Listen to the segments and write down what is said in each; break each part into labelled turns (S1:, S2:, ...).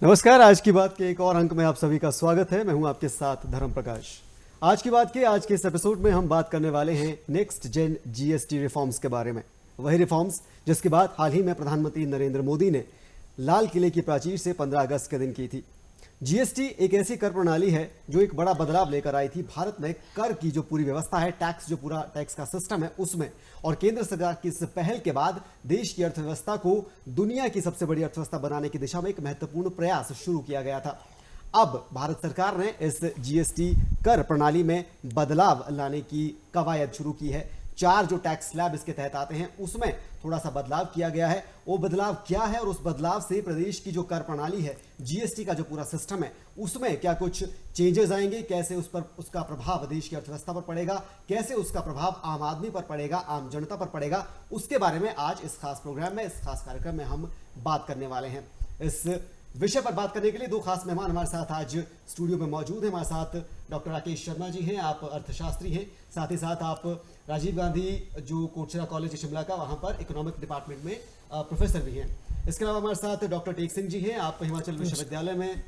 S1: नमस्कार। आज की बात के एक और अंक में आप सभी का स्वागत है। मैं हूं आपके साथ धर्म प्रकाश। आज की बात के आज के इस एपिसोड में हम बात करने वाले हैं नेक्स्ट जेन जीएसटी रिफॉर्म्स के बारे में। वही रिफॉर्म्स जिसकी बात हाल ही में प्रधानमंत्री नरेंद्र मोदी ने लाल किले की प्राचीर से 15 अगस्त के दिन की थी। जीएसटी एक ऐसी कर प्रणाली है जो एक बड़ा बदलाव लेकर आई थी भारत में कर की जो पूरी व्यवस्था है, टैक्स जो पूरा टैक्स का सिस्टम है उसमें। और केंद्र सरकार की इस पहल के बाद देश की अर्थव्यवस्था को दुनिया की सबसे बड़ी अर्थव्यवस्था बनाने की दिशा में एक महत्वपूर्ण प्रयास शुरू किया गया था। अब भारत सरकार ने इस जीएसटी कर प्रणाली में बदलाव लाने की कवायद शुरू की है। 4 जो टैक्स स्लैब इसके तहत आते हैं उसमें थोड़ा सा बदलाव किया गया है। वो बदलाव क्या है और उस बदलाव से प्रदेश की जो कर प्रणाली है, जीएसटी का जो पूरा सिस्टम है, उसमें क्या कुछ चेंजेस आएंगे, कैसे उस पर उसका प्रभाव देश की अर्थव्यवस्था पर पड़ेगा, कैसे उसका प्रभाव आम आदमी पर पड़ेगा, आम जनता पर पड़ेगा, उसके बारे में आज इस खास प्रोग्राम में, इस खास कार्यक्रम में हम बात करने वाले हैं। इस विषय पर बात करने के लिए 2 खास मेहमान हमारे साथ आज स्टूडियो में मौजूद हैं। हमारे साथ डॉक्टर राकेश शर्मा जी हैं, आप अर्थशास्त्री हैं, साथ ही साथ आप राजीव गांधी जो कोटशिला कॉलेज शिमला का वहां पर इकोनॉमिक डिपार्टमेंट में प्रोफेसर भी हैं। इसके अलावा हमारे साथ डॉक्टर टेक सिंह जी हैं, आप हिमाचल विश्वविद्यालय में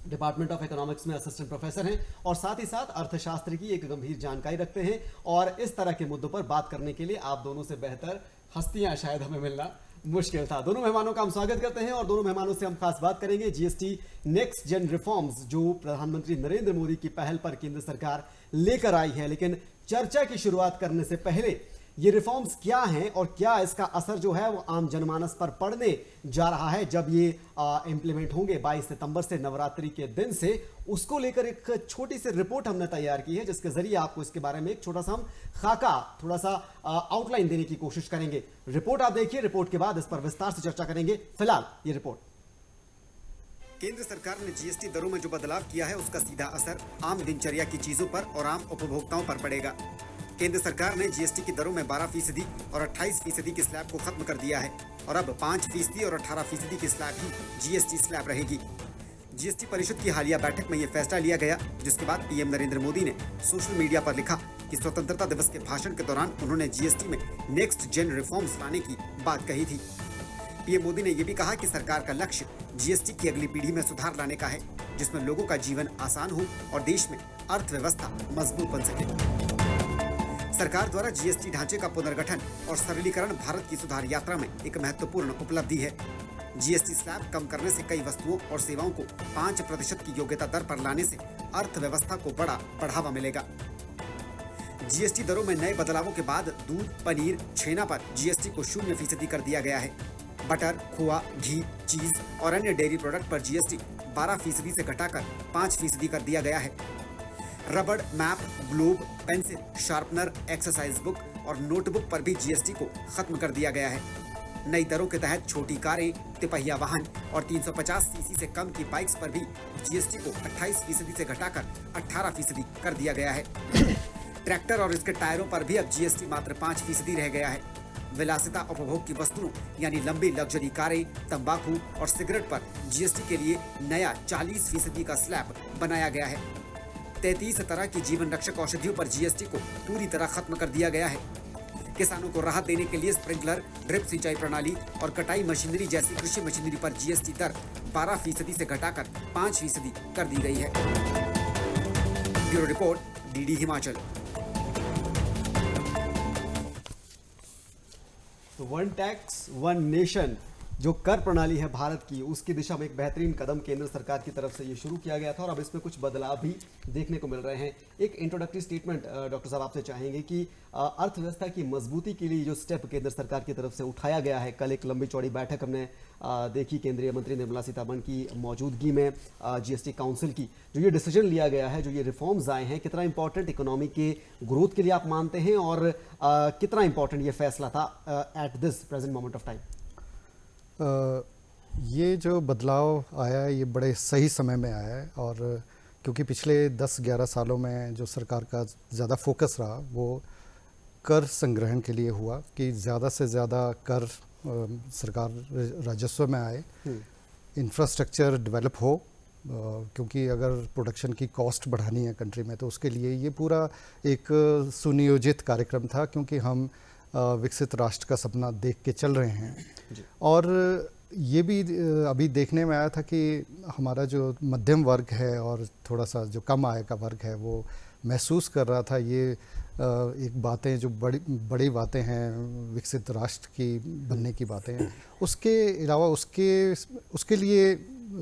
S1: डिपार्टमेंट ऑफ इकोनॉमिक्स में असिस्टेंट प्रोफेसर हैं और साथ ही साथ अर्थशास्त्र की एक गंभीर जानकारी रखते हैं। और इस तरह के मुद्दों पर बात करने के लिए आप दोनों से बेहतर हस्तियां शायद हमें मिलना मुश्किल था। दोनों मेहमानों का हम स्वागत करते हैं और दोनों मेहमानों से हम खास बात करेंगे जीएसटी नेक्स्ट जेन रिफॉर्म्स जो प्रधानमंत्री नरेंद्र मोदी की पहल पर केंद्र सरकार लेकर आई है। लेकिन चर्चा की शुरुआत करने से पहले ये रिफॉर्म्स क्या हैं और क्या इसका असर जो है वो आम जनमानस पर पड़ने जा रहा है जब ये इंप्लीमेंट होंगे 22 सितंबर से, नवरात्रि के दिन से, उसको लेकर एक छोटी सी रिपोर्ट हमने तैयार की है जिसके जरिए आपको इसके बारे में एक छोटा सा हम खाका, थोड़ा सा आउटलाइन देने की कोशिश करेंगे। रिपोर्ट आप देखिए, रिपोर्ट के बाद इस पर विस्तार से चर्चा करेंगे। फिलहाल ये रिपोर्ट।
S2: केंद्र सरकार ने जीएसटी दरों में जो बदलाव किया है उसका सीधा असर आम दिनचर्या की चीजों पर और आम उपभोक्ताओं पर पड़ेगा। केंद्र सरकार ने जीएसटी की दरों में 12% और 28% की स्लैब को खत्म कर दिया है और अब 5% और 18% की स्लैब ही जीएसटी स्लैब रहेगी। जीएसटी परिषद की हालिया बैठक में यह फैसला लिया गया, जिसके बाद पीएम नरेंद्र मोदी ने सोशल मीडिया पर लिखा कि स्वतंत्रता दिवस के भाषण के दौरान उन्होंने जीएसटी में नेक्स्ट जेन रिफॉर्म्स लाने की बात कही थी। पीएम मोदी ने यह भी कहा कि सरकार का लक्ष्य जीएसटी की अगली पीढ़ी में सुधार लाने का है, जिसमें लोगों का जीवन आसान हो और देश में अर्थव्यवस्था मजबूत बन सके। सरकार द्वारा जीएसटी ढांचे का पुनर्गठन और सरलीकरण भारत की सुधार यात्रा में एक महत्वपूर्ण उपलब्धि है। जीएसटी स्लैब कम करने से कई वस्तुओं और सेवाओं को 5% की योग्यता दर पर लाने से अर्थव्यवस्था को बड़ा बढ़ावा मिलेगा। जीएसटी दरों में नए बदलावों के बाद दूध, पनीर, छेना पर जीएसटी को 0% कर दिया गया है। बटर, खोआ, घी, चीज और अन्य डेयरी प्रोडक्ट पर जीएसटी 12% से घटाकर 5% कर दिया गया है। रबड़, map, globe, pencil, sharpener, exercise book और नोटबुक पर भी जीएसटी को खत्म कर दिया गया है। नई दरों के तहत छोटी कारें, तिपहिया वाहन और 350 सीसी से कम की बाइक्स पर भी जीएसटी को 28% से घटाकर 18% कर दिया गया है। ट्रैक्टर और इसके टायरों पर भी अब जीएसटी मात्र 5% रह गया है। विलासिता उपभोग की वस्तुओं यानी लंबी लग्जरी कारें, तंबाकू और सिगरेट पर जीएसटी के लिए नया 40% का स्लैब बनाया गया है। 33 तरह की जीवन रक्षक औषधियों पर जीएसटी को पूरी तरह खत्म कर दिया गया है। किसानों को राहत देने के लिए स्प्रिंकलर, ड्रिप सिंचाई प्रणाली और कटाई मशीनरी जैसी कृषि मशीनरी पर जीएसटी दर 12% से घटाकर 5% कर दी गई है। Bureau report, DD Himachal.
S1: तो वन टैक्स वन नेशन जो कर प्रणाली है भारत की, उसकी दिशा में एक बेहतरीन कदम केंद्र सरकार की तरफ से ये शुरू किया गया था और अब इसमें कुछ बदलाव भी देखने को मिल रहे हैं। एक इंट्रोडक्टरी स्टेटमेंट डॉक्टर साहब आपसे चाहेंगे कि अर्थव्यवस्था की मजबूती के लिए जो स्टेप केंद्र सरकार की तरफ से उठाया गया है, कल एक लंबी चौड़ी बैठक हमने देखी केंद्रीय मंत्री निर्मला सीतारमण की मौजूदगी में, जीएसटी काउंसिल की, जो ये डिसीजन लिया गया है, जो ये रिफॉर्म्स आए हैं, कितना इंपॉर्टेंट इकोनॉमी के ग्रोथ के लिए आप मानते हैं और कितना इंपॉर्टेंट ये फैसला था at this present moment of time?
S3: ये जो बदलाव आया है ये बड़े सही समय में आया है और क्योंकि पिछले 10-11 सालों में जो सरकार का ज़्यादा फोकस रहा वो कर संग्रहण के लिए हुआ कि ज़्यादा से ज़्यादा कर सरकार राजस्व में आए, इंफ्रास्ट्रक्चर डेवलप हो, क्योंकि अगर प्रोडक्शन की कॉस्ट बढ़ानी है कंट्री में तो उसके लिए ये पूरा एक सुनियोजित कार्यक्रम था, क्योंकि हम विकसित राष्ट्र का सपना देख के चल रहे हैं। और ये भी अभी देखने में आया था कि हमारा जो मध्यम वर्ग है और थोड़ा सा जो कम आय का वर्ग है वो महसूस कर रहा था ये एक बातें जो बड़ी बातें हैं विकसित राष्ट्र की बनने की बातें हैं, उसके अलावा उसके लिए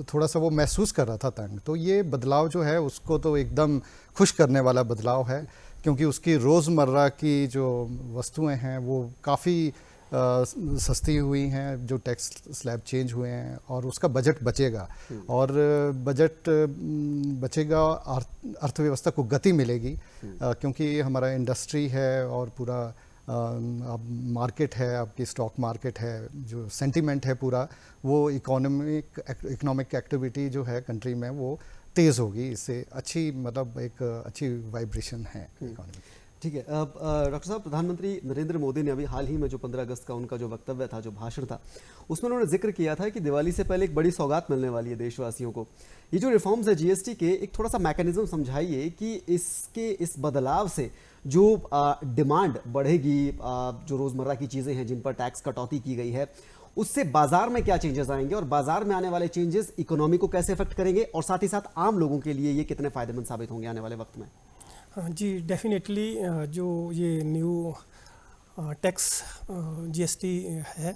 S3: थोड़ा सा वो महसूस कर रहा था तंग। तो ये बदलाव जो है उसको तो एकदम खुश करने वाला बदलाव है, क्योंकि उसकी रोज़मर्रा की जो वस्तुएं हैं वो काफ़ी सस्ती हुई हैं, जो टैक्स स्लैब चेंज हुए हैं, और उसका बजट बचेगा और बजट बचेगा, अर्थव्यवस्था को गति मिलेगी, क्योंकि हमारा इंडस्ट्री है और पूरा अब मार्केट है, आपकी स्टॉक मार्केट है, जो सेंटीमेंट है पूरा, वो इकोनॉमिक एक्टिविटी जो है कंट्री में वो तेज़ होगी। इससे अच्छी मतलब एक अच्छी वाइब्रेशन है इकोनॉमी।
S1: ठीक है। अब डॉक्टर साहब, प्रधानमंत्री नरेंद्र मोदी ने अभी हाल ही में जो 15 अगस्त का उनका जो वक्तव्य था, जो भाषण था, उसमें उन्होंने जिक्र किया था कि दिवाली से पहले एक बड़ी सौगात मिलने वाली है देशवासियों को। ये जो रिफॉर्म्स है जीएसटी के, एक थोड़ा सा मैकेनिज्म समझाइए कि इस बदलाव से जो डिमांड बढ़ेगी, जो रोज़मर्रा की चीज़ें हैं जिन पर टैक्स कटौती की गई है, उससे बाजार में क्या चेंजेस आएंगे और बाजार में आने वाले चेंजेस इकोनॉमी को कैसे अफेक्ट करेंगे, और साथ ही साथ आम लोगों के लिए ये कितने फायदेमंद साबित होंगे आने वाले वक्त में?
S4: जी डेफिनेटली, जो ये न्यू टैक्स जीएसटी है,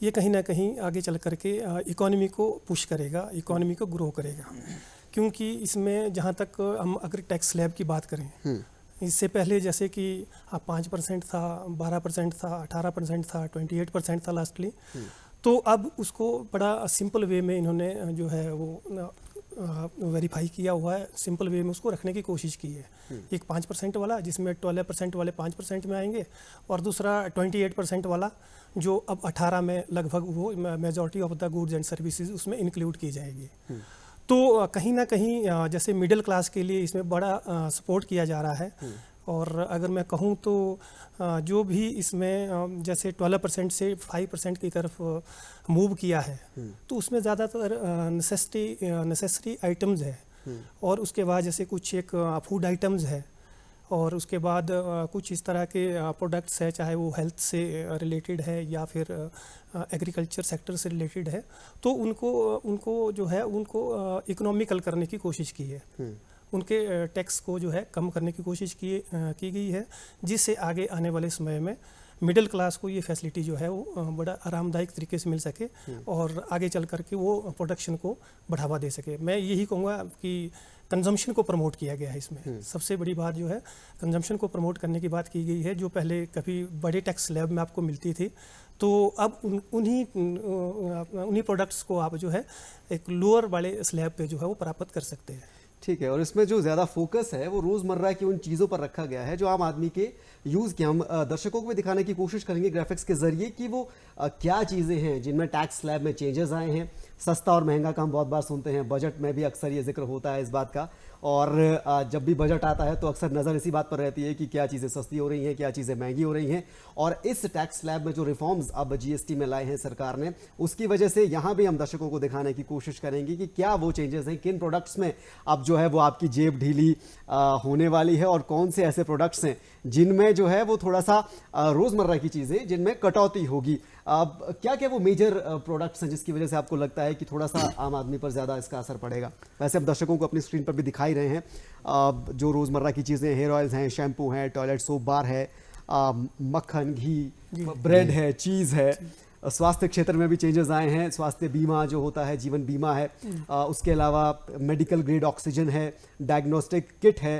S4: ये कहीं ना कहीं आगे चल करके इकोनॉमी को पुश करेगा, इकोनॉमी को ग्रो करेगा। क्योंकि इसमें जहाँ तक हम अगर टैक्स स्लैब की बात करें, इससे पहले जैसे कि 5% था, 12% था, 18% था, 28% था लास्टली, तो अब उसको बड़ा सिंपल वे में इन्होंने जो है वो वेरीफाई किया हुआ है, सिंपल वे में उसको रखने की कोशिश की है। एक 5% वाला जिसमें 12% वाले 5% में आएंगे, और दूसरा 28% वाला जो अब 18 में लगभग वो majority of the goods and services उसमें इंक्लूड की जाएगी। तो कहीं ना कहीं जैसे मिडिल क्लास के लिए इसमें बड़ा सपोर्ट किया जा रहा है। और अगर मैं कहूँ तो जो भी इसमें जैसे 12% से 5% की तरफ मूव किया है, तो उसमें ज़्यादातर नेसेसरी आइटम्स है, और उसके बाद जैसे कुछ एक फूड आइटम्स है, और उसके बाद कुछ इस तरह के प्रोडक्ट्स है, चाहे वो हेल्थ से रिलेटेड है या फिर एग्रीकल्चर सेक्टर से रिलेटेड है, तो उनको जो है उनको इकोनॉमिकल करने की कोशिश की है, उनके टैक्स को जो है कम करने की कोशिश की गई है, जिससे आगे आने वाले समय में मिडिल क्लास को ये फैसिलिटी जो है वो बड़ा आरामदायक तरीके से मिल सके और आगे चल करके वो प्रोडक्शन को बढ़ावा दे सके। मैं यही कहूँगा कि कंजम्पशन को प्रमोट किया गया है इसमें। सबसे बड़ी बात जो है कंजम्पशन को प्रमोट करने की बात की गई है, जो पहले कभी बड़े टैक्स स्लैब में आपको मिलती थी, तो अब उन्हीं प्रोडक्ट्स को आप जो है एक लोअर वाले स्लैब पे जो है वो प्राप्त कर सकते हैं।
S1: ठीक है। और इसमें जो ज़्यादा फोकस है वो रोज़मर्रा की उन चीज़ों पर रखा गया है जो आम आदमी के यूज़ के। हम दर्शकों को भी दिखाने की कोशिश करेंगे ग्राफिक्स के जरिए कि वो क्या चीज़ें हैं जिनमें टैक्स स्लैब में चेंजेस आए हैं। सस्ता और महंगा का हम बहुत बार सुनते हैं, बजट में भी अक्सर ये जिक्र होता है इस बात का, और जब भी बजट आता है तो अक्सर नज़र इसी बात पर रहती है कि क्या चीज़ें सस्ती हो रही हैं, क्या चीज़ें महंगी हो रही हैं। और इस टैक्स स्लैब में जो रिफॉर्म्स अब जीएसटी में लाए हैं सरकार ने, उसकी वजह से यहाँ भी हम दर्शकों को दिखाने की कोशिश करेंगे कि क्या वो चेंजेस हैं, किन प्रोडक्ट्स में अब जो है वो आपकी जेब ढीली होने वाली है, और कौन से ऐसे प्रोडक्ट्स हैं जिनमें जो है वो थोड़ा सा रोज़मर्रा की चीज़ें जिनमें कटौती होगी। अब क्या क्या वो मेजर प्रोडक्ट्स हैं जिसकी वजह से आपको लगता है कि थोड़ा सा आम आदमी पर ज़्यादा इसका असर पड़ेगा? वैसे अब दर्शकों को अपनी स्क्रीन पर भी दिखाई रहे हैं जो रोज़मर्रा की चीज़ें, हेयर ऑयल्स हैं, शैम्पू हैं, टॉयलेट सोप बार है, मक्खन, घी, ब्रेड है, चीज़ है। स्वास्थ्य क्षेत्र में भी चेंजेस आए हैं, स्वास्थ्य बीमा जो होता है, जीवन बीमा है, उसके अलावा मेडिकल ग्रेड ऑक्सीजन है, डायग्नोस्टिक किट है,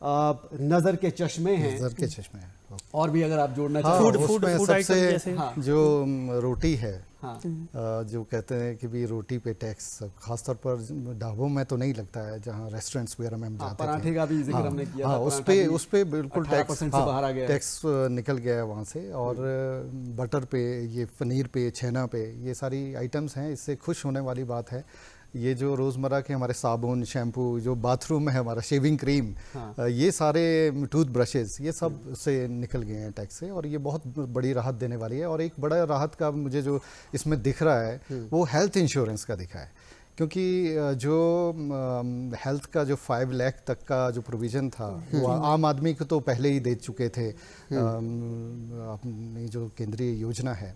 S1: नज़र के चश्मे हैं, और भी अगर आप जोड़ना चाहें।
S3: फूड सबसे जो रोटी है,
S1: हाँ।
S3: जो कहते हैं कि भी रोटी पे टैक्स, खासतौर पर ढाबों में तो नहीं लगता है, जहाँ रेस्टोरेंट्स वगैरह में हम जाते हैं।
S1: पराठे का भी जिक्र हमने किया था,
S3: उस पे बिल्कुल टैक्स
S1: से बाहर आ गया,
S3: टैक्स निकल गया है वहाँ से। और बटर पे, ये पनीर पे, छेना पे, ये सारी आइटम्स हैं, इससे खुश होने वाली बात है। ये जो रोज़मर्रा के हमारे साबुन, शैम्पू, जो बाथरूम में है हमारा शेविंग क्रीम, ये सारे टूथ ब्रशेस, ये सब से निकल गए हैं टैक्स से, और ये बहुत बड़ी राहत देने वाली है। और एक बड़ा राहत का मुझे जो इसमें दिख रहा है वो हेल्थ इंश्योरेंस का दिखा है, क्योंकि जो हेल्थ का जो 5 लाख तक का जो प्रोविज़न था वो आम आदमी को तो पहले ही दे चुके थे अपनी जो केंद्रीय योजना है।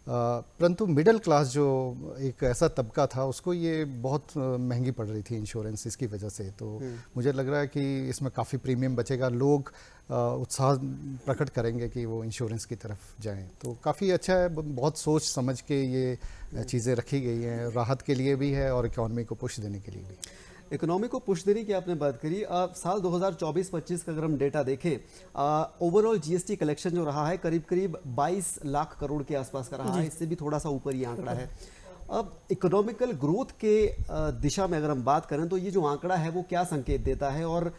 S3: परंतु मिडिल क्लास जो एक ऐसा तबका था उसको ये बहुत महंगी पड़ रही थी इंश्योरेंस इसकी वजह से। तो मुझे लग रहा है कि इसमें काफ़ी प्रीमियम बचेगा, लोग उत्साह प्रकट करेंगे कि वो इंश्योरेंस की तरफ जाएं। तो काफ़ी अच्छा है, बहुत सोच समझ के ये चीज़ें रखी गई हैं, राहत के लिए भी है और इकॉनमी को पुश देने के लिए भी।
S1: इकोनॉमी को पुश देने की आपने बात करी। साल 2024-25 का अगर हम डेटा देखें, ओवरऑल जीएसटी कलेक्शन जो रहा है करीब करीब 22 लाख करोड़ के आसपास का रहा है, इससे भी थोड़ा सा ऊपर ये आंकड़ा है। अब इकोनॉमिकल ग्रोथ के दिशा में अगर हम बात करें तो ये जो आंकड़ा है वो क्या संकेत देता है और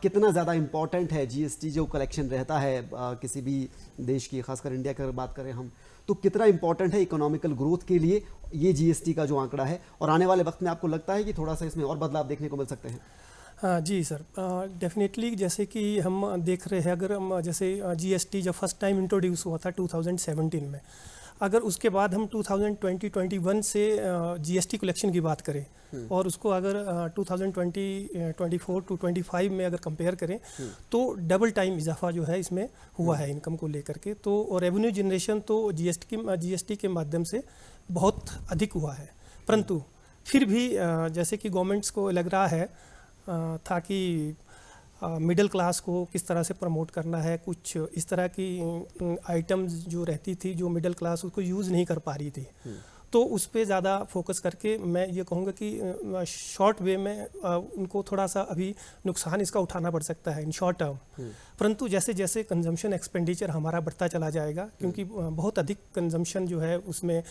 S1: कितना ज़्यादा इम्पॉर्टेंट है जीएसटी जो कलेक्शन रहता है किसी भी देश की, खासकर इंडिया की अगर बात करें हम, तो कितना इंपॉर्टेंट है इकोनॉमिकल ग्रोथ के लिए ये जीएसटी का जो आंकड़ा है, और आने वाले वक्त में आपको लगता है कि थोड़ा सा इसमें और बदलाव देखने को मिल सकते हैं?
S4: जी सर, डेफिनेटली जैसे कि हम देख रहे हैं, अगर हम जैसे जीएसटी जब फर्स्ट टाइम इंट्रोड्यूस हुआ था 2017 में, अगर उसके बाद हम 2020-21 से जीएसटी कलेक्शन की बात करें और उसको अगर 2024 टू 25 में अगर कंपेयर करें तो डबल टाइम इजाफा जो है इसमें हुआ है इनकम को लेकर के। तो और रेवेन्यू जनरेशन तो जीएसटी के माध्यम से बहुत अधिक हुआ है, परंतु फिर भी जैसे कि गवर्नमेंट्स को लग रहा है था कि मिडिल क्लास को किस तरह से प्रमोट करना है, कुछ इस तरह की आइटम्स जो रहती थी जो मिडिल क्लास उसको यूज़ नहीं कर पा रही थी, तो उस पर ज़्यादा फोकस करके मैं ये कहूँगा कि शॉर्ट वे में उनको थोड़ा सा अभी नुकसान इसका उठाना पड़ सकता है इन शॉर्ट टर्म। परंतु जैसे जैसे कंजम्पशन एक्सपेंडिचर हमारा बढ़ता चला जाएगा, क्योंकि बहुत अधिक कंजम्पशन जो है उसमें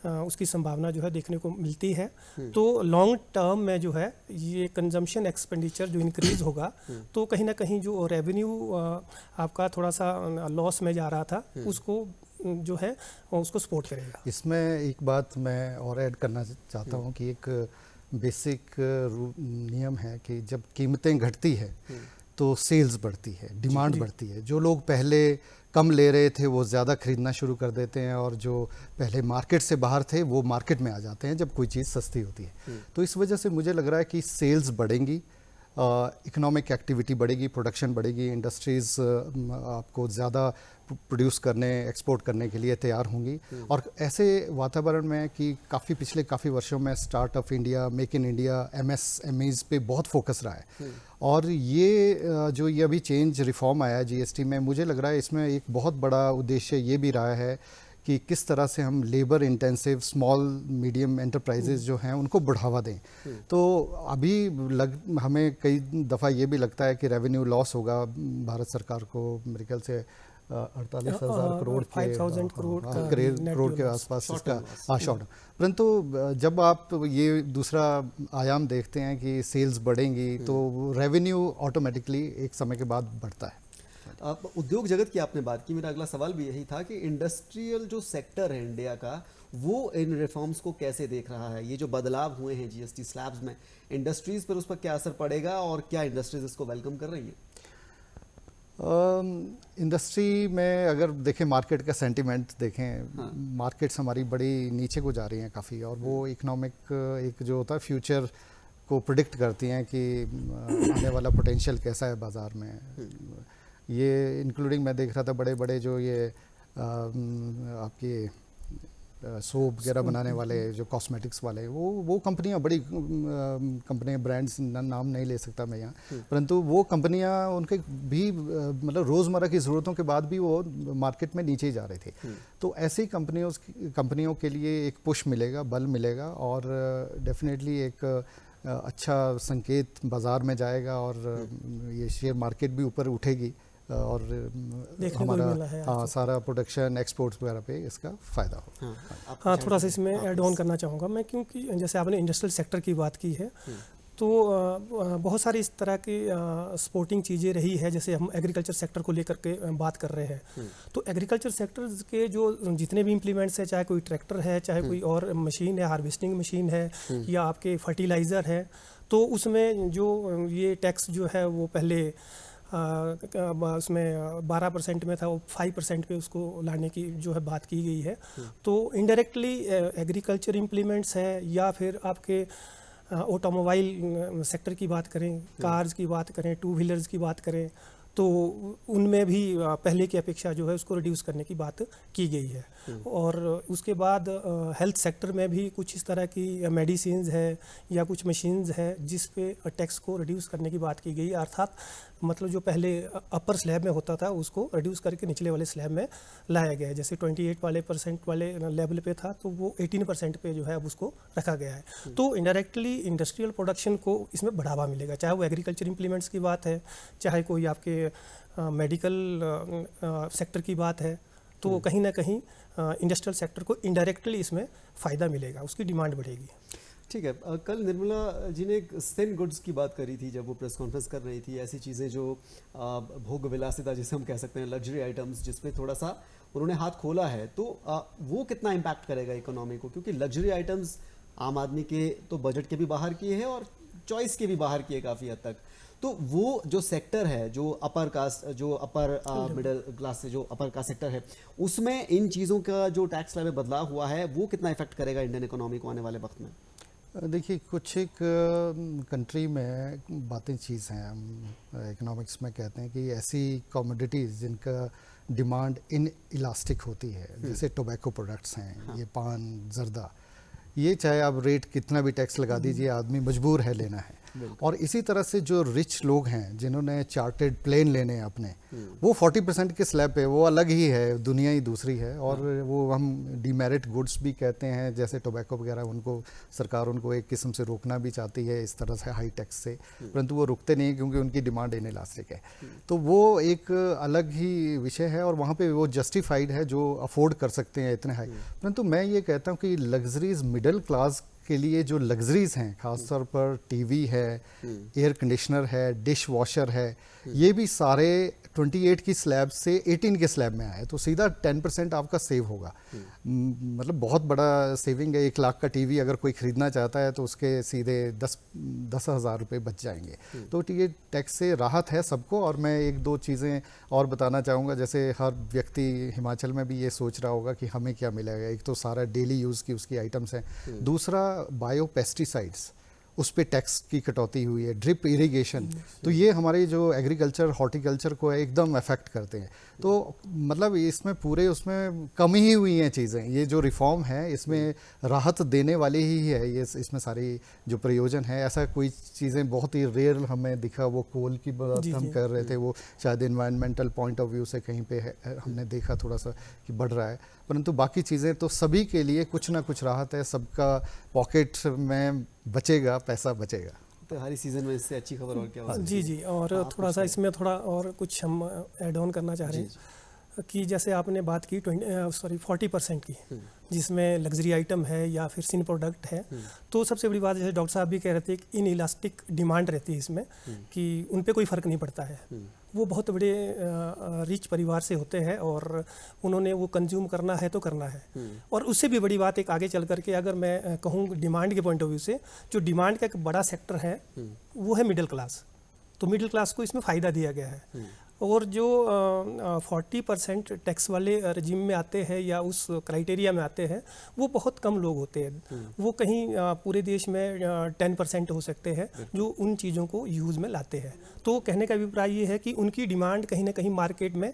S4: उसकी संभावना जो है देखने को मिलती है, तो लॉन्ग टर्म में जो है ये कंजम्पशन एक्सपेंडिचर जो इंक्रीज होगा तो कहीं ना कहीं जो रेवेन्यू आपका थोड़ा सा लॉस में जा रहा था उसको जो है उसको सपोर्ट करेगा।
S3: इसमें एक बात मैं और ऐड करना चाहता हूँ कि एक बेसिक नियम है कि जब कीमतें घटती है तो सेल्स बढ़ती है, डिमांड बढ़ती है। जो लोग पहले कम ले रहे थे वो ज़्यादा खरीदना शुरू कर देते हैं और जो पहले मार्केट से बाहर थे वो मार्केट में आ जाते हैं जब कोई चीज़ सस्ती होती है। तो इस वजह से मुझे लग रहा है कि सेल्स बढ़ेंगी, इकोनॉमिक एक्टिविटी बढ़ेगी, प्रोडक्शन बढ़ेगी, इंडस्ट्रीज़ आपको ज़्यादा प्रोड्यूस करने, एक्सपोर्ट करने के लिए तैयार होंगी। और ऐसे वातावरण में कि काफ़ी पिछले वर्षों में startup India, make in India, MSMEs पे बहुत फोकस रहा है। और ये जो ये अभी चेंज रिफॉर्म आया है जीएसटी में, मुझे लग रहा है इसमें एक बहुत बड़ा उद्देश्य ये भी रहा है कि किस तरह से हम labour intensive small medium enterprises जो हैं उनको बढ़ावा दें। तो अभी हमें कई दफ़ा ये भी लगता है कि रेवेन्यू लॉस होगा भारत सरकार को, मेरे ख्याल से 48,000 करोड़ करोड़ के आसपास इसका शॉर्ट। परंतु जब आप ये दूसरा आयाम देखते हैं कि सेल्स बढ़ेंगी तो रेवेन्यू ऑटोमेटिकली एक समय के बाद बढ़ता है।
S1: उद्योग जगत की आपने बात की, मेरा अगला सवाल भी यही था कि इंडस्ट्रियल जो सेक्टर है इंडिया का वो इन रिफॉर्म्स को कैसे देख रहा है? ये जो बदलाव हुए हैं जीएसटी स्लैब्स में, इंडस्ट्रीज पर उस पर क्या असर पड़ेगा और क्या इंडस्ट्रीज इसको वेलकम कर रही है?
S3: इंडस्ट्री में अगर देखें, मार्केट का सेंटिमेंट देखें, मार्केट्स हमारी बड़ी नीचे को जा रही हैं काफ़ी, और वो इकोनॉमिक एक जो होता है फ्यूचर को प्रिडिक्ट करती हैं कि आने वाला पोटेंशियल कैसा है बाज़ार में। ये इंक्लूडिंग मैं देख रहा था बड़े बड़े जो ये आपकी सोप वगैरह बनाने वाले जो कॉस्मेटिक्स वाले वो कंपनियां, बड़ी कंपनियां, ब्रांड्स नाम नहीं ले सकता मैं यहाँ, परंतु वो कंपनियां उनके भी मतलब रोज़मर्रा की ज़रूरतों के बाद भी वो मार्केट में नीचे ही जा रहे थे। तो ऐसी कंपनियों के लिए एक पुश मिलेगा, बल मिलेगा, और डेफिनेटली एक अच्छा संकेत बाज़ार में जाएगा और ये शेयर मार्केट भी ऊपर उठेगी और हमारा सारा प्रोडक्शन एक्सपोर्ट्स वगैरह पे इसका फ़ायदा हो।
S4: हाँ, थोड़ा सा इसमें ऐड ऑन करना चाहूँगा मैं, क्योंकि जैसे आपने इंडस्ट्रियल सेक्टर की बात की है तो बहुत सारी इस तरह की सपोर्टिंग चीज़ें रही है। जैसे हम एग्रीकल्चर सेक्टर को लेकर के बात कर रहे हैं तो एग्रीकल्चर सेक्टर के जो जितने भी इम्प्लीमेंट्स हैं, चाहे कोई ट्रैक्टर है, चाहे कोई और मशीन है, हार्वेस्टिंग मशीन है या आपके फर्टिलाइज़र है, तो उसमें जो ये टैक्स जो है वो पहले उसमें 12% में था, वो 5% पे उसको लाने की जो है बात की गई है। तो इनडायरेक्टली एग्रीकल्चर इम्प्लीमेंट्स है या फिर आपके ऑटोमोबाइल सेक्टर की बात करें, कार्स की बात करें, टू व्हीलर्स की बात करें, तो उनमें भी पहले की अपेक्षा जो है उसको रिड्यूस करने की बात की गई है। और उसके बाद हेल्थ सेक्टर में भी कुछ इस तरह की मेडिसिन्स है या कुछ मशीन्स है जिस पे टैक्स को रिड्यूस करने की बात की गई, अर्थात मतलब जो पहले अपर स्लैब में होता था उसको रिड्यूस करके निचले वाले स्लैब में लाया गया है। जैसे 28% वाले लेवल पे था तो वो 18% पे जो है अब उसको रखा गया है। तो इनडायरेक्टली इंडस्ट्रियल प्रोडक्शन को इसमें बढ़ावा मिलेगा, चाहे वो एग्रीकल्चर इम्प्लीमेंट्स की बात है, चाहे कोई आपके मेडिकल सेक्टर की बात है, तो कहीं ना कहीं इंडस्ट्रियल सेक्टर को इनडायरेक्टली इसमें फ़ायदा मिलेगा, उसकी डिमांड बढ़ेगी।
S1: ठीक है। कल निर्मला जी ने एक सिन गुड्स की बात करी थी जब वो प्रेस कॉन्फ्रेंस कर रही थी, ऐसी चीज़ें जो भोग विलासिता जिसे हम कह सकते हैं, लग्जरी आइटम्स, जिसपे थोड़ा सा उन्होंने हाथ खोला है, तो वो कितना इम्पैक्ट करेगा इकोनॉमी को, क्योंकि लग्जरी आइटम्स आम आदमी के तो बजट के भी बाहर की है और चॉइस के भी बाहर की है काफ़ी हद तक। तो वो जो सेक्टर है, जो अपर कास्ट, जो अपर मिडिल क्लास से जो अपर कास्ट सेक्टर है, उसमें इन चीज़ों का जो टैक्स स्लैब में बदलाव हुआ है वो कितना इफेक्ट करेगा इंडियन इकोनॉमी को आने वाले वक्त में?
S3: देखिए, कुछ एक कंट्री में बातें चीज़ हैं, हम इकोनॉमिक्स में कहते हैं कि ऐसी कमोडिटीज़ जिनका डिमांड इन इलास्टिक होती है, जैसे टोबैको प्रोडक्ट्स हैं, ये पान, जर्दा, ये चाहे आप रेट कितना भी टैक्स लगा दीजिए, आदमी मजबूर है लेना है। और इसी तरह से जो रिच लोग हैं जिन्होंने चार्टेड प्लेन लेने हैं अपने, वो 40% के स्लैब पे, वो अलग ही है, दुनिया ही दूसरी है। और वो हम डीमेरिट गुड्स भी कहते हैं, जैसे टोबैको वगैरह, उनको सरकार उनको एक किस्म से रोकना भी चाहती है इस तरह से हाई टैक्स से, परंतु वो रुकते नहीं क्योंकि उनकी डिमांड इनइलास्टिक है। तो वो एक अलग ही विषय है और वहाँ पे वो जस्टिफाइड है जो अफोर्ड कर सकते हैं इतने हाई। परंतु मैं ये कहता हूँ कि लग्जरीज मिडिल क्लास के लिए जो लग्जरीज हैं, खासतौर पर टीवी है, एयर कंडीशनर है, डिश वॉशर है, ये भी सारे 28 की स्लैब से 18 के स्लैब में आए, तो सीधा 10% आपका सेव होगा। मतलब बहुत बड़ा सेविंग है। 1 लाख का टीवी अगर कोई खरीदना चाहता है तो उसके सीधे 10,000 रुपये बच जाएंगे। तो ये टैक्स से राहत है सबको। और मैं 1-2 चीज़ें और बताना चाहूँगा। जैसे हर व्यक्ति हिमाचल में भी ये सोच रहा होगा कि हमें क्या मिलेगा। एक तो सारा डेली यूज़ की उसकी आइटम्स हैं, दूसरा बायो पेस्टिसाइड्स, उस पे टैक्स की कटौती हुई है, ड्रिप इरिगेशन, तो ये हमारे जो एग्रीकल्चर हॉर्टिकल्चर को एकदम अफेक्ट करते हैं। तो मतलब इसमें पूरे उसमें कम ही हुई हैं चीज़ें। ये जो रिफॉर्म है इसमें राहत देने वाली ही है, ये इसमें सारी जो प्रयोजन है। ऐसा कोई चीज़ें बहुत ही रेयर हमें दिखा, वो कोल की बात हम कर रहे थे, वो शायद इन्वायरमेंटल पॉइंट ऑफ व्यू से कहीं पे है, हमने देखा थोड़ा सा कि बढ़ रहा है। परंतु बाकी चीज़ें तो सभी के लिए कुछ ना कुछ राहत है, सबका पॉकेट में बचेगा, पैसा बचेगा।
S1: तो हर सीज़न में इससे अच्छी खबर और क्या हो सकती है?
S4: जी जी, और थोड़ा सा इसमें थोड़ा और कुछ हम ऐड ऑन करना चाह रहे हैं कि जैसे आपने बात की 40% की, जिसमें लग्जरी आइटम है या फिर सिन प्रोडक्ट है, तो सबसे बड़ी बात जैसे डॉक्टर साहब भी कह रहे थे कि इन इलास्टिक डिमांड रहती है इसमें, कि उन पे कोई फ़र्क नहीं पड़ता है। वो बहुत बड़े रिच परिवार से होते हैं और उन्होंने वो कंज्यूम करना है तो करना है। और उससे भी बड़ी बात एक आगे चल करके अगर मैं कहूँ डिमांड के पॉइंट ऑफ व्यू से, जो डिमांड का एक बड़ा सेक्टर है वो है मिडिल क्लास। तो मिडिल क्लास को इसमें फ़ायदा दिया गया है। और जो 40% टैक्स वाले रजीम में आते हैं या उस क्राइटेरिया में आते हैं, वो बहुत कम लोग होते हैं। वो कहीं पूरे देश में 10% हो सकते हैं जो उन चीज़ों को यूज़ में लाते हैं। तो कहने का अभिप्राय ये है कि उनकी डिमांड कहीं ना कहीं मार्केट में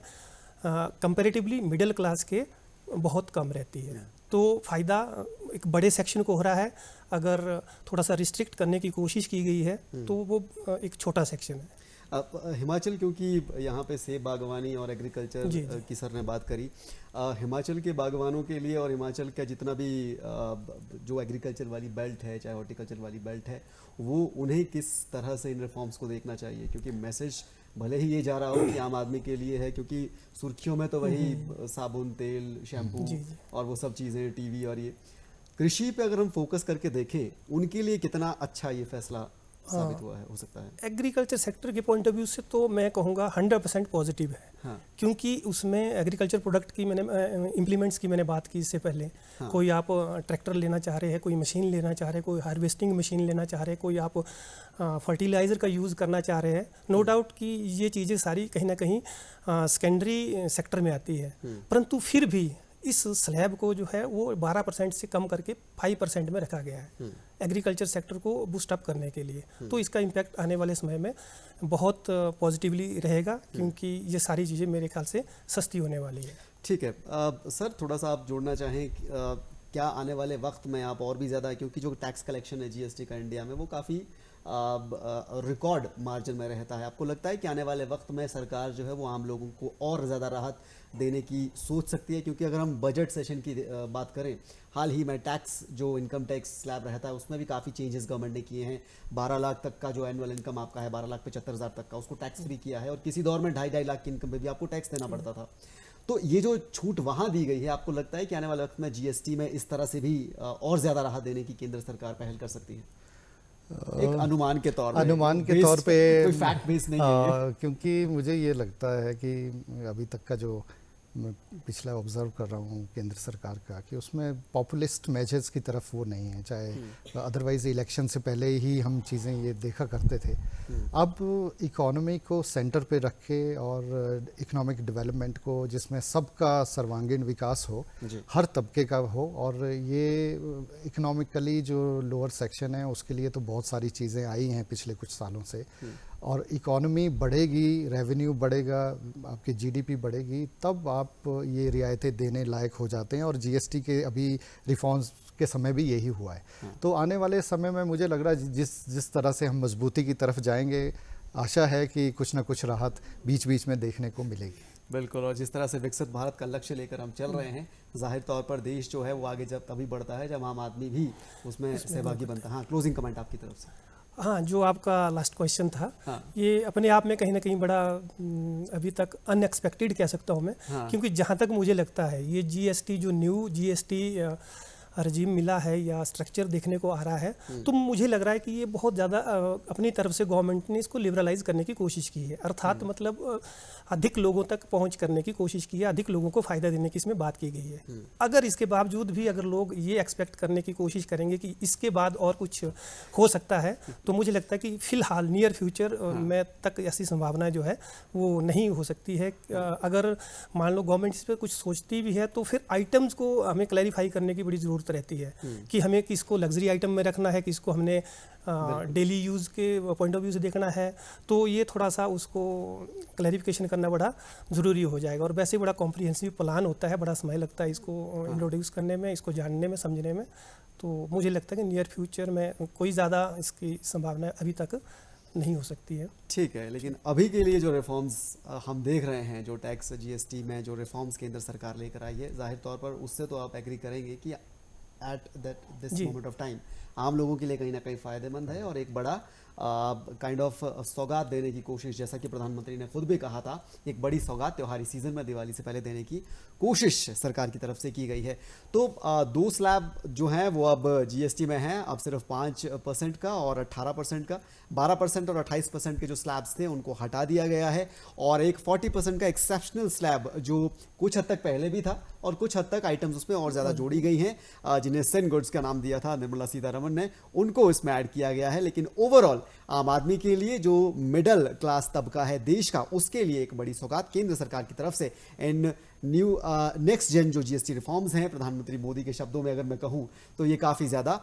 S4: कंपैरेटिवली मिडिल क्लास के बहुत कम रहती है। तो फ़ायदा एक बड़े सेक्शन को हो रहा है। अगर थोड़ा सा रिस्ट्रिक्ट करने की कोशिश की गई है तो वो एक छोटा सेक्शन है।
S1: हिमाचल, क्योंकि यहाँ पे सेब बागवानी और एग्रीकल्चर की सर ने बात करी, हिमाचल के बागवानों के लिए और हिमाचल का जितना भी जो एग्रीकल्चर वाली बेल्ट है, चाहे हॉर्टिकल्चर वाली बेल्ट है, वो उन्हें किस तरह से इन रिफॉर्म्स को देखना चाहिए? क्योंकि मैसेज भले ही ये जा रहा हो कि आम आदमी के लिए है, क्योंकि सुर्खियों में तो वही साबुन, तेल, शैम्पू और वो सब चीज़ें, टीवी, और ये कृषि पे अगर हम फोकस करके देखें, उनके लिए कितना अच्छा ये फैसला साबित हुआ है, हो सकता है?
S4: एग्रीकल्चर सेक्टर के पॉइंट ऑफ व्यू से तो मैं कहूँगा 100% पॉजिटिव है। हाँ। क्योंकि उसमें एग्रीकल्चर प्रोडक्ट की मैंने इम्प्लीमेंट्स की मैंने बात की इससे पहले। हाँ। कोई आप ट्रैक्टर लेना चाह रहे हैं, कोई मशीन लेना चाह रहे हैं, कोई हार्वेस्टिंग मशीन लेना चाह रहे हैं, कोई आप फर्टिलाइज़र का यूज़ करना चाह रहे हैं, नो डाउट कि ये चीज़ें सारी कहीं ना कहीं सेकेंडरी सेक्टर में आती है। परंतु फिर भी इस स्लैब को जो है वो 12% से कम करके 5% में रखा गया है एग्रीकल्चर सेक्टर को बूस्ट अप करने के लिए। तो इसका इम्पैक्ट आने वाले समय में बहुत पॉजिटिवली रहेगा, क्योंकि ये सारी चीज़ें मेरे ख्याल से सस्ती होने वाली है।
S1: ठीक है सर, थोड़ा सा आप जोड़ना चाहें क्या आने वाले वक्त में आप और भी ज़्यादा, क्योंकि जो टैक्स कलेक्शन है जीएसटी का इंडिया में वो काफ़ी रिकॉर्ड मार्जिन में रहता है, आपको लगता है कि आने वाले वक्त में सरकार जो है वो आम लोगों को और ज़्यादा राहत देने की सोच सकती है? क्योंकि अगर हम बजट सेशन की बात करें, हाल ही में टैक्स जो इनकम टैक्स स्लैब रहता है उसमें भी काफ़ी चेंजेस गवर्नमेंट ने किए हैं। 12 लाख तक का जो एनुअल इनकम आपका है, 12,75,000 तक का, उसको टैक्स फ्री किया है, और किसी दौर में 2.5 लाख की इनकम पे भी आपको टैक्स देना पड़ता था। तो ये जो छूट वहाँ दी गई है, आपको लगता है कि आने वाले वक्त में जीएसटी में इस तरह से भी और ज़्यादा राहत देने की केंद्र सरकार पहल कर सकती है? एक अनुमान के तौर पे कोई फैक्ट बेस नहीं है,
S3: क्योंकि मुझे ये लगता है कि अभी तक का जो मैं पिछला ऑब्जर्व कर रहा हूँ केंद्र सरकार का, कि उसमें पॉपुलिस्ट मेजर्स की तरफ वो नहीं है। चाहे अदरवाइज इलेक्शन से पहले ही हम चीज़ें ये देखा करते थे। अब इकोनॉमी को सेंटर पे रख के और इकोनॉमिक डेवलपमेंट को, जिसमें सबका सर्वांगीण विकास हो, हर तबके का हो, और ये इकोनॉमिकली जो लोअर सेक्शन है उसके लिए तो बहुत सारी चीज़ें आई हैं पिछले कुछ सालों से। और इकोनॉमी बढ़ेगी, रेवेन्यू बढ़ेगा, आपकी जीडीपी बढ़ेगी, तब आप ये रियायतें देने लायक हो जाते हैं। और जीएसटी के अभी रिफॉर्म्स के समय भी यही हुआ है। तो आने वाले समय में मुझे लग रहा है जिस तरह से हम मजबूती की तरफ जाएंगे, आशा है कि कुछ ना कुछ राहत बीच बीच में देखने को मिलेगी।
S1: बिल्कुल, और जिस तरह से विकसित भारत का लक्ष्य लेकर हम चल रहे हैं, जाहिर तौर पर देश जो है वो आगे जब तभी बढ़ता है जब आम आदमी भी उसमें सहभागी बनता है। हाँ, क्लोजिंग कमेंट आपकी तरफ से।
S4: हाँ, जो आपका लास्ट क्वेश्चन था, ये अपने आप में कहीं ना कहीं बड़ा अभी तक अनएक्सपेक्टेड कह सकता हूँ मैं, क्योंकि जहाँ तक मुझे लगता है ये जीएसटी जो न्यू जीएसटी रजीम मिला है या स्ट्रक्चर देखने को आ रहा है, तो मुझे लग रहा है कि ये बहुत ज़्यादा अपनी तरफ से गवर्नमेंट ने इसको लिबरलाइज करने की कोशिश की है। अर्थात मतलब अधिक लोगों तक पहुंच करने की कोशिश की है, अधिक लोगों को फ़ायदा देने की इसमें बात की गई है। अगर इसके बावजूद भी अगर लोग ये एक्सपेक्ट करने की कोशिश करेंगे कि इसके बाद और कुछ हो सकता है, तो मुझे लगता है कि फ़िलहाल नियर फ्यूचर में तक ऐसी संभावना जो है वो नहीं हो सकती है। अगर मान लो गवर्नमेंट इस पर कुछ सोचती भी है, तो फिर आइटम्स को हमें क्लैरिफाई करने की बड़ी ज़रूरत रहती है कि हमें किसको लग्जरी आइटम में रखना है, किसको हमने डेली यूज़ के पॉइंट ऑफ व्यू से देखना है। तो ये थोड़ा सा उसको क्लैरिफिकेशन करना बड़ा ज़रूरी हो जाएगा। और वैसे बड़ा कॉम्प्रिहेंसिव प्लान होता है, बड़ा समय लगता है इसको इंट्रोड्यूस करने में, इसको जानने में, समझने में। तो मुझे लगता है कि नियर फ्यूचर में कोई ज़्यादा इसकी संभावना अभी तक नहीं हो सकती है।
S1: ठीक है, लेकिन अभी के लिए जो रिफॉर्म्स हम देख रहे हैं, जो टैक्स जीएसटी में जो रिफॉर्म्स केंद्र सरकार लेकर आई है, जाहिर तौर पर उससे तो आप एग्री करेंगे कि at this moment of time आम लोगों के लिए कहीं ना कहीं फ़ायदेमंद है, और एक बड़ा काइंड ऑफ सौगात देने की कोशिश, जैसा कि प्रधानमंत्री ने खुद भी कहा था, एक बड़ी सौगात त्योहारी सीजन में दिवाली से पहले देने की कोशिश सरकार की तरफ से की गई है। तो 2 स्लैब जो हैं वो अब जीएसटी में हैं, अब सिर्फ 5% का और 18% का, 12% और 28% के जो स्लैब्स थे उनको हटा दिया गया है, और एक 40% का एक्सेप्शनल स्लैब जो कुछ हद तक पहले भी था और कुछ हद तक आइटम्स उसमें और ज़्यादा जोड़ी गई हैं, जिन्हें सिन गुड्स का नाम दिया था निर्मला सीतारमण ने, उनको इसमें ऐड किया गया है। लेकिन ओवरऑल आम आदमी के लिए, जो मिडिल क्लास तबका है देश का, उसके लिए एक बड़ी सौगात केंद्र सरकार की तरफ से इन न्यू नेक्स्ट जेन जो जीएसटी रिफॉर्म्स हैं, प्रधानमंत्री मोदी के शब्दों में अगर मैं कहूं तो ये काफ़ी ज़्यादा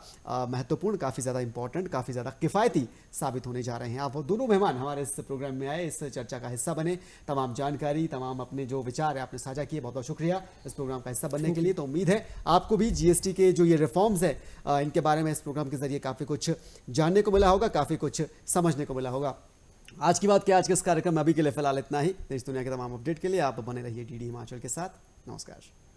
S1: महत्वपूर्ण, काफ़ी ज़्यादा इंपॉर्टेंट, काफ़ी ज़्यादा किफ़ायती साबित होने जा रहे हैं। आप दोनों मेहमान हमारे इस प्रोग्राम में आए, इस चर्चा का हिस्सा बने, तमाम जानकारी, तमाम अपने जो विचार है आपने साझा किए, बहुत बहुत शुक्रिया इस प्रोग्राम का हिस्सा बनने के लिए। तो उम्मीद है आपको भी जीएसटी के जो ये रिफॉर्म्स है इनके बारे में इस प्रोग्राम के जरिए काफ़ी कुछ जानने को मिला होगा, काफ़ी कुछ समझने को मिला होगा। आज की बात क्या, आज के इस कार्यक्रम में अभी के लिए फिलहाल इतना ही। देश दुनिया के तमाम अपडेट के लिए आप बने रहिए डीडी हिमाचल के साथ। नमस्कार।